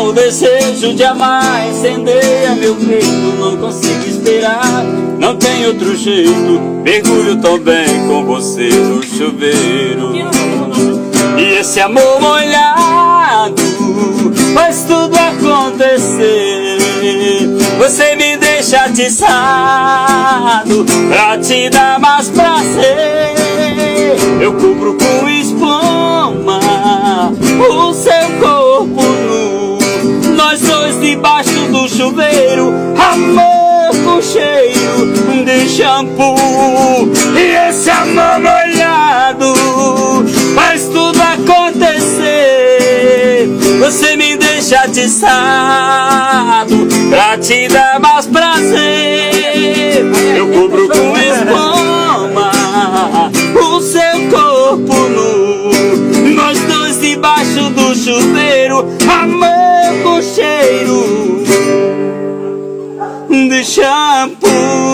o desejo de amar incendeia meu peito. Não consigo esperar, não tem outro jeito. Mergulho tão bem com você no chuveiro. E esse amor molhado faz tudo acontecer. Você me deixa atiçado pra te dar mais prazer. Eu cubro com espuma o seu corpo nu, nós dois debaixo do chuveiro, amor com cheiro de shampoo. E esse amor molhado faz tudo acontecer. Você me deixa atiçado pra te dar mais prazer. Eu cubro com espuma o seu corpo nu, nós dois debaixo do chuveiro, amor com cheiro de shampoo.